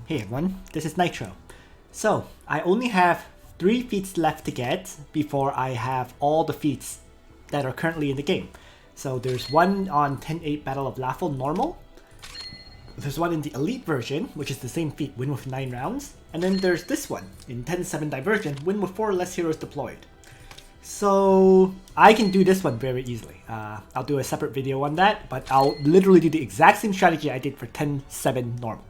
Hey everyone, this is Nitro. So, I only have 3 feats left to get before I have all the feats that are currently in the game. So there's one on 10-8 Battle of Laffle normal. There's one in the Elite version, which is the same feat, win with 9 rounds. And then there's this one, in 10-7 Divergent, win with 4 or less heroes deployed. So I can do this one very easily. I'll do a separate video on that, but I'll literally do the exact same strategy I did for 10-7 normal.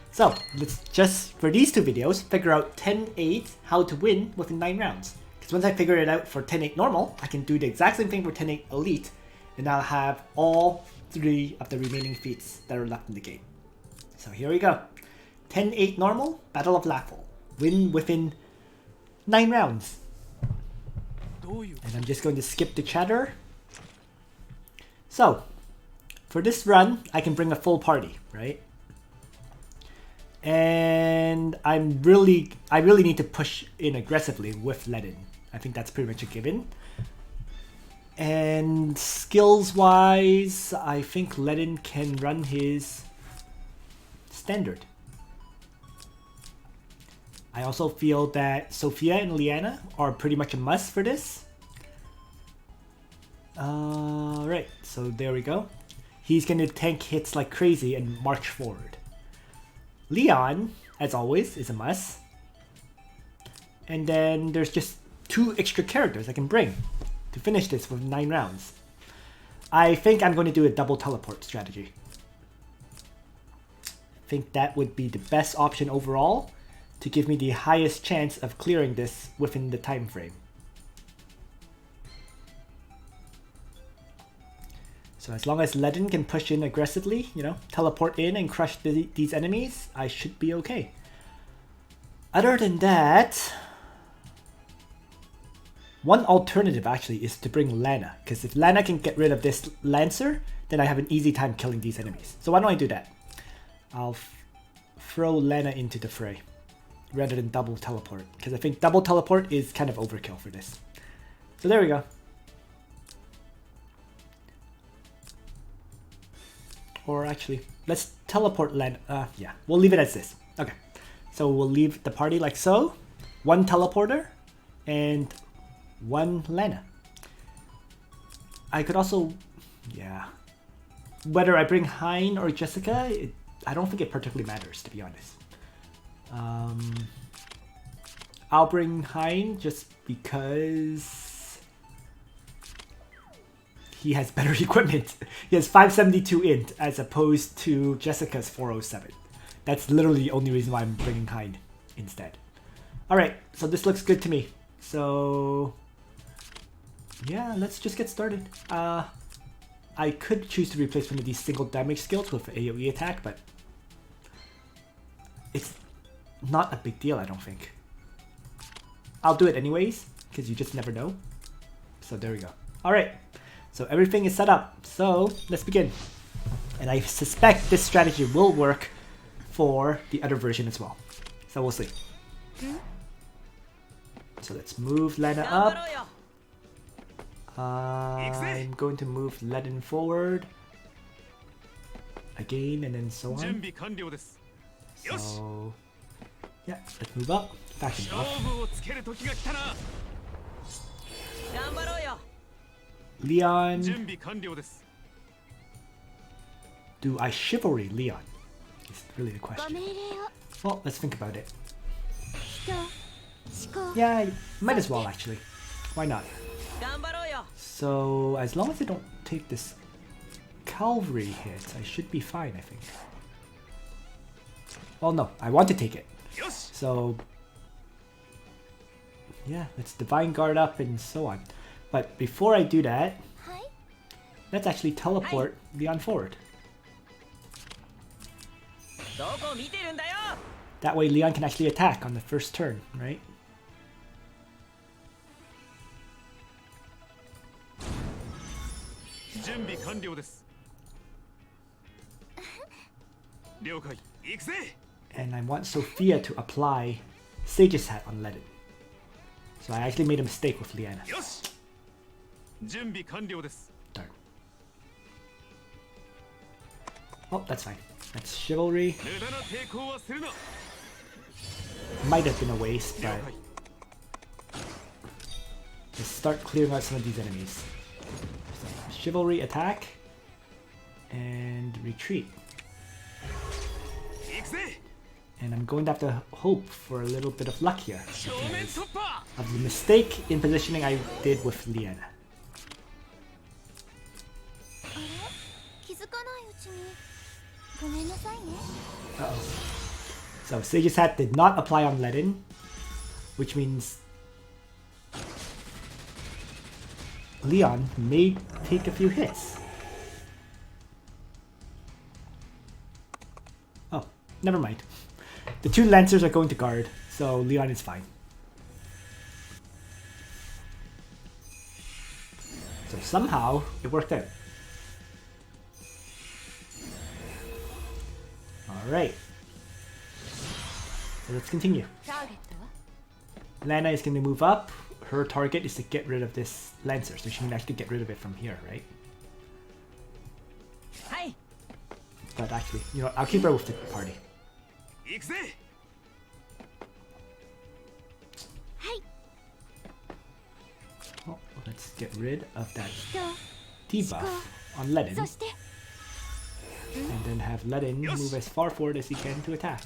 So let's just, for these 2 videos, figure out 10-8 how to win within 9 rounds. Because once I figure it out for 10-8 normal, I can do the exact same thing for 10-8 elite, and I'll have all 3 of the remaining feats that are left in the game. So here we go. 10-8 normal, Battle of Laffle. Win within 9 rounds. And I'm just going to skip the chatter. So, for this run, I can bring a full party, right? And I really need to push in aggressively with Ledin. I think that's pretty much a given. And skills-wise, I think Ledin can run his standard. I also feel that Sophia and Liana are pretty much a must for this. Right, so there we go. He's going to tank hits like crazy and march forward. Leon, as always, is a must. And then there's just 2 extra characters I can bring to finish this with 9 rounds. I think I'm going to do a double teleport strategy. I think that would be the best option overall to give me the highest chance of clearing this within the time frame. So as long as Ledin can push in aggressively, you know, teleport in and crush these enemies, I should be okay. Other than that, one alternative actually is to bring Lana, because if Lana can get rid of this Lancer, then I have an easy time killing these enemies. So why don't I do that? I'll throw Lana into the fray rather than double teleport, because I think double teleport is kind of overkill for this. So there we go. Or actually, let's teleport Lana. Yeah, we'll leave it as this. Okay, so we'll leave the party like so. 1 teleporter and 1 Lana. I could also, yeah. Whether I bring Hein or Jessica, I don't think it particularly matters, to be honest. I'll bring Hein just because he has better equipment. He has 572 int as opposed to Jessica's 407. That's literally the only reason why I'm bringing Hein instead. Alright, so this looks good to me. So yeah, let's just get started. I could choose to replace one of these single damage skills with AoE attack, but it's not a big deal, I don't think. I'll do it anyways, because you just never know. So there we go. Alright, so everything is set up. So let's begin. And I suspect this strategy will work for the other version as well. So we'll see. So let's move Lana up. I'm going to move Ledin forward. Again, and then so on. So yeah, let's move up. Back and forth. Leon. Do I chivalry Leon? Is really the question. Well, let's think about it. Yeah, might as well actually. Why not? So as long as I don't take this cavalry hit, I should be fine, I think. Well, no, I want to take it. So yeah, let's Divine Guard up and so on. But before I do that, let's actually teleport Leon forward. That way Leon can actually attack on the first turn, right? And I want Sophia to apply Sage's Hat on Ledin. So I actually made a mistake with Liana. Darn. Oh, that's fine. That's chivalry. Might have been a waste, but let's start clearing out some of these enemies. So, chivalry attack and retreat. And I'm going to have to hope for a little bit of luck here because of the mistake in positioning I did with Liana. Uh-oh. So Sage's Hat did not apply on Ledin, which means Leon may take a few hits. Oh, never mind. The two Lancers are going to guard, so Leon is fine. So somehow it worked out. Alright. So let's continue. Lana is going to move up. Her target is to get rid of this Lancer, so she can actually get rid of it from here, right? But actually, you know, I'll keep her with the party. Oh, let's get rid of that debuff on Ledin. And then have Ledin move as far forward as he can to attack.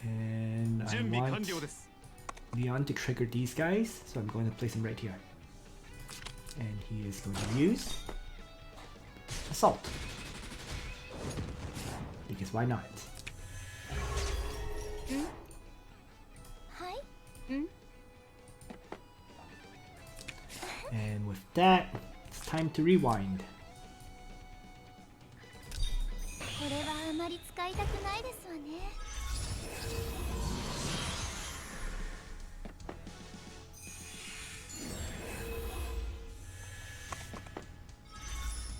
And I want Leon to trigger these guys, so I'm going to place him right here. And he is going to use Assault. Because why not? And with that, it's time to rewind.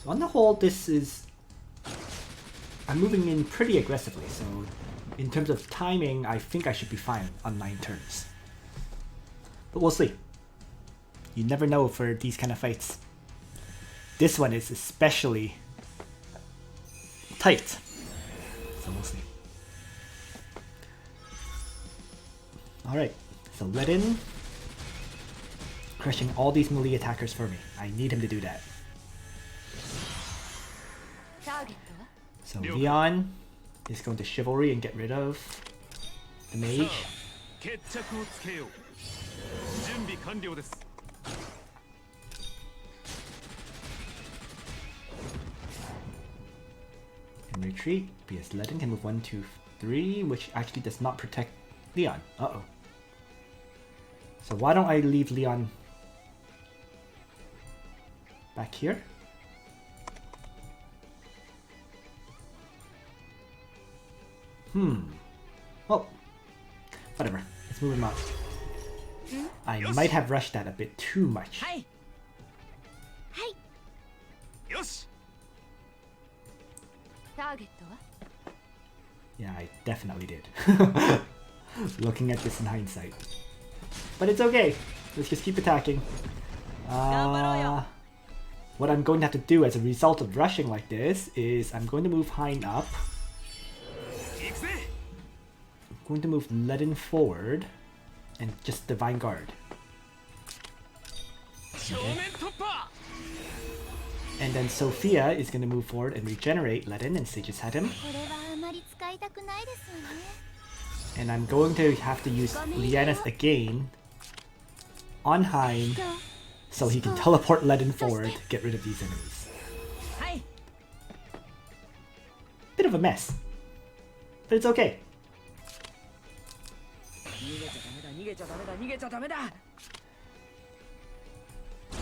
So on the whole, this is... I'm moving in pretty aggressively, so in terms of timing, I think I should be fine on 9 turns. But we'll see. You never know for these kind of fights. This one is especially tight. So we'll see. Alright, so Ledin crushing all these melee attackers for me. I need him to do that. So Leon is going to Chivalry and get rid of the mage. And retreat, because Ledin can move 1, 2, 3, which actually does not protect Leon. Uh-oh. So why don't I leave Leon back here? Well, whatever. Let's move him up. I might have rushed that a bit too much. Yeah, I definitely did. Looking at this in hindsight. But it's okay. Let's just keep attacking. What I'm going to have to do as a result of rushing like this is I'm going to move Hein up. I'm going to move Ledin forward and just Divine Guard. Okay. And then Sophia is going to move forward and regenerate Ledin and Sage's Hat him. And I'm going to have to use Liana's again on Hein so he can teleport Ledin forward to get rid of these enemies. Bit of a mess, but it's okay.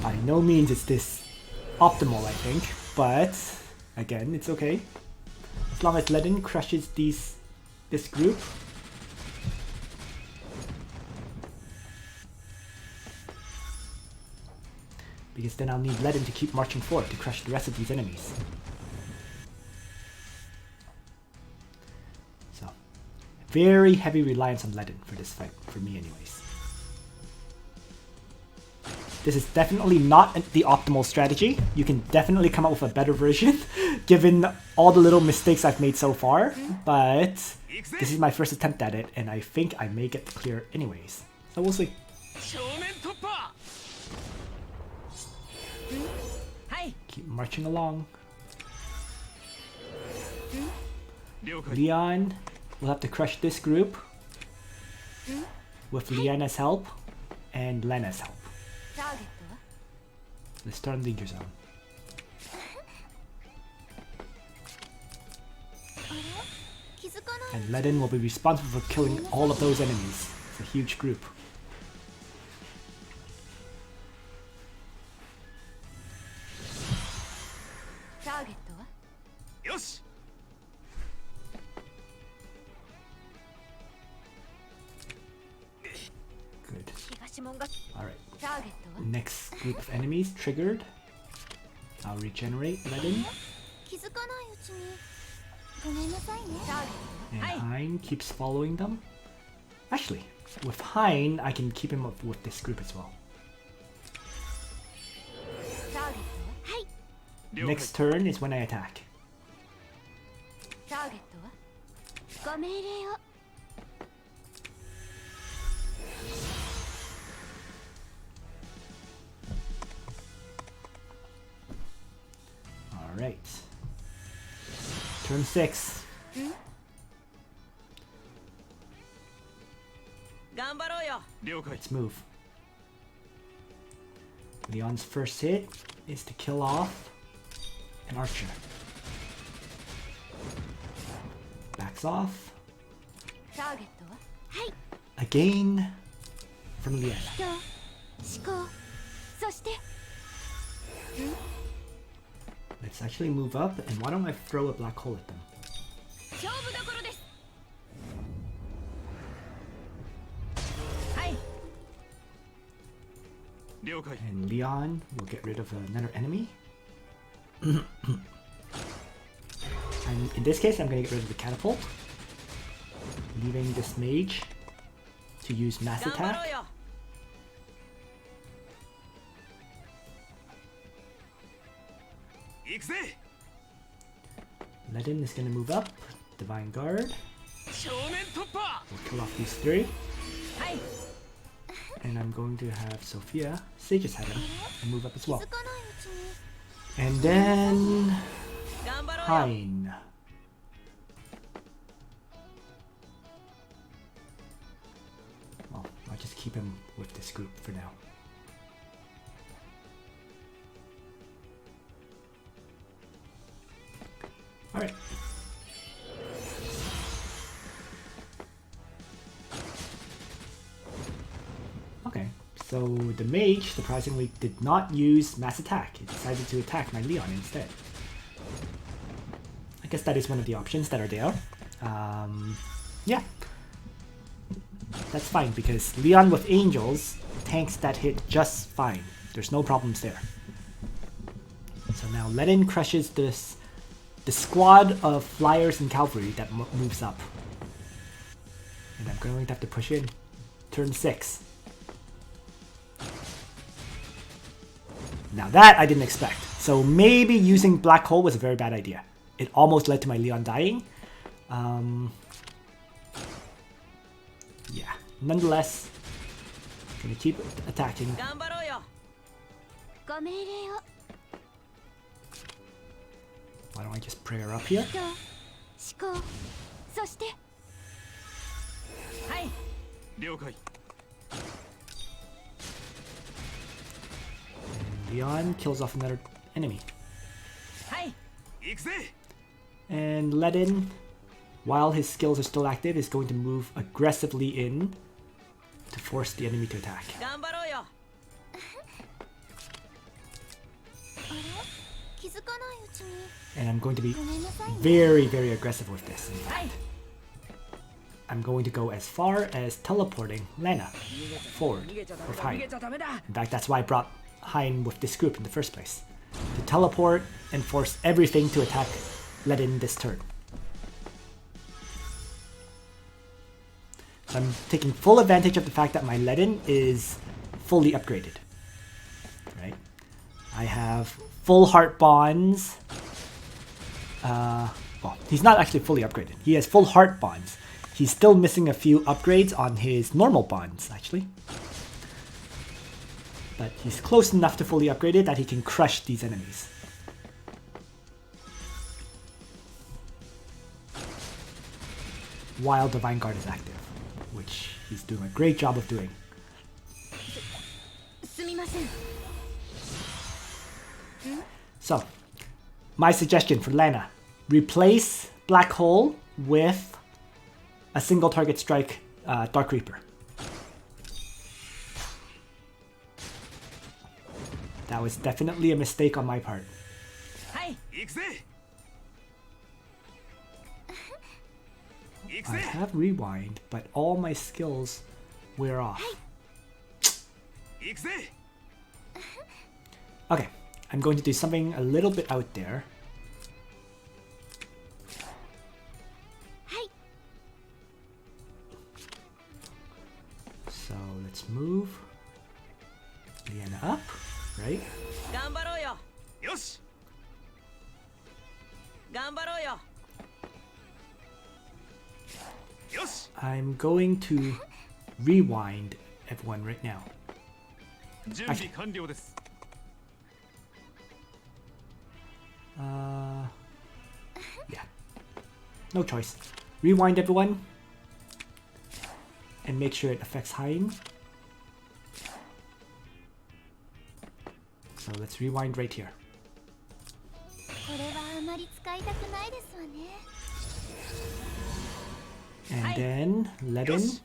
By no means is this optimal, I think, but again, it's okay. As long as Ledin crushes this group. Because then I'll need Ledin to keep marching forward to crush the rest of these enemies. So, very heavy reliance on Ledin for this fight, for me anyways. This is definitely not the optimal strategy. You can definitely come up with a better version given all the little mistakes I've made so far, but this is my first attempt at it and I think I may get clear anyways. So we'll see. Keep marching along. Leon will have to crush this group with Liana's help and Lena's help. Let's start in danger zone. And Ledin will be responsible for killing all of those enemies. It's a huge group. Good. Alright. Next group of enemies triggered. I'll regenerate Ledin. And Hein keeps following them. Actually, with Hein, I can keep him up with this group as well. Next turn is when I attack. Alright. Turn 6. Let's move. Leon's first hit is to kill off an archer. Backs off. Again from Liana. Let's actually move up, and why don't I throw a black hole at them? And Leon will get rid of another enemy. And in this case, I'm going to get rid of the catapult, leaving this mage to use mass attack. Ledin is going to move up. Divine Guard. We'll kill off these 3. And I'm going to have Sophia, Sage's head him, and move up as well. And then Hein. Well, I'll just keep him with this group for now. Alright. Okay, so the mage surprisingly did not use mass attack. It decided to attack my Leon instead. I guess that is one of the options that are there. Yeah. That's fine because Leon with angels tanks that hit just fine. There's no problems there. So now Ledin crushes the squad of flyers and cavalry that moves up. And I'm going to have to push in. Turn 6. Now that I didn't expect. So maybe using Black Hole was a very bad idea. It almost led to my Leon dying. Yeah. Nonetheless, I'm gonna keep attacking. Why don't I just pray her up here? And Leon kills off another enemy. And Ledin, while his skills are still active, is going to move aggressively in to force the enemy to attack. And I'm going to be very, very aggressive with this, in fact. I'm going to go as far as teleporting Lena forward with Hein. In fact, that's why I brought Hein with this group in the first place. To teleport and force everything to attack Ledin this turn. So I'm taking full advantage of the fact that my Ledin is fully upgraded. I have full heart bonds. Well, he's not actually fully upgraded. He has full heart bonds. He's still missing a few upgrades on his normal bonds, actually. But he's close enough to fully upgraded that he can crush these enemies. While Divine Guard is active, which he's doing a great job of doing. So, my suggestion for Lana, replace Black Hole with a single target strike Dark Reaper. That was definitely a mistake on my part. I have Rewind, but all my skills wear off. Okay, I'm going to do something a little bit out there. So let's move Liana up, right? I'm going to rewind everyone right now. Actually, yeah, no choice. Rewind everyone and make sure it affects Hein. So let's rewind right here. And then Ledin.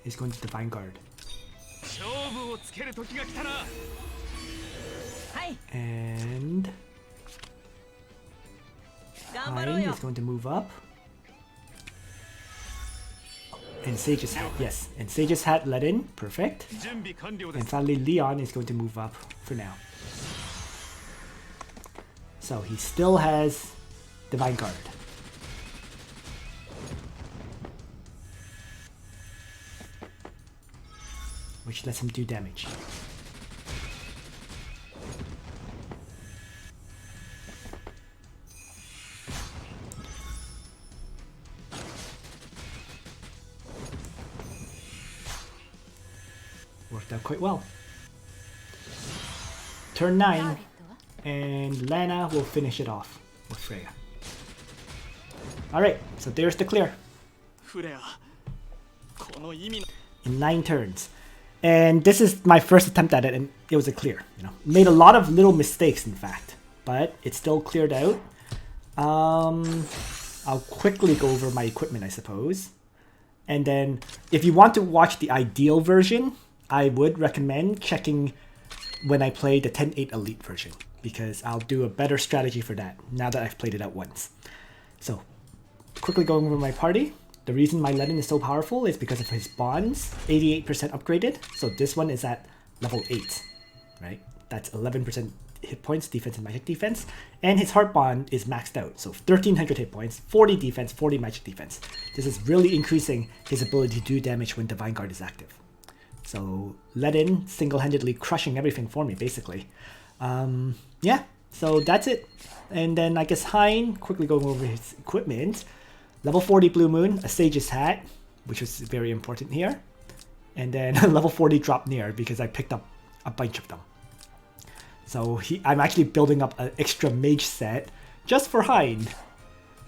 Is going to Divine Guard. And Hein is going to move up. And Sage's Hat, yes. And Sage's Hat let in, perfect. And finally Leon is going to move up for now. So he still has Divine Guard. Which lets him do damage. Worked out quite well. Turn 9, and Lana will finish it off with Freya. Alright, so there's the clear. In 9 turns. And this is my first attempt at it, and it was a clear. You know, made a lot of little mistakes, in fact, but it still cleared out. I'll quickly go over my equipment, I suppose. And then, if you want to watch the ideal version, I would recommend checking when I play the 10.8 Elite version, because I'll do a better strategy for that now that I've played it out once. So, quickly going over my party. The reason my Ledin is so powerful is because of his bonds, 88% upgraded. So this one is at level 8, right? That's 11% hit points, defense and magic defense. And his heart bond is maxed out. So 1300 hit points, 40 defense, 40 magic defense. This is really increasing his ability to do damage when Divine Guard is active. So Ledin single-handedly crushing everything for me, basically. Yeah, so that's it. And then I guess Hein, quickly going over his equipment. Level 40 Blue Moon, a Sage's Hat, which was very important here. And then level 40 Drop Near, because I picked up a bunch of them. So I'm actually building up an extra mage set just for Hein.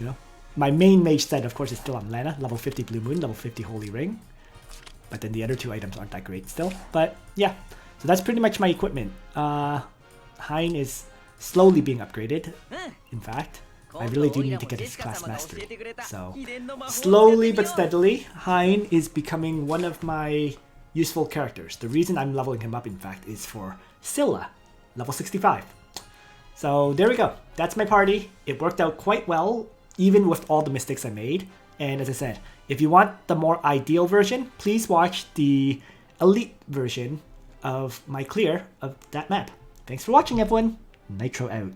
You know, my main mage set, of course, is still on Lana, level 50 Blue Moon, level 50 Holy Ring. But then the other 2 items aren't that great still. But yeah, so that's pretty much my equipment. Hein is slowly being upgraded, in fact. I really do need to get his class mastery. So, slowly but steadily, Hein is becoming one of my useful characters. The reason I'm leveling him up, in fact, is for Scylla, level 65. So, there we go. That's my party. It worked out quite well, even with all the mistakes I made. And as I said, if you want the more ideal version, please watch the Elite version of my clear of that map. Thanks for watching, everyone. Nitro out.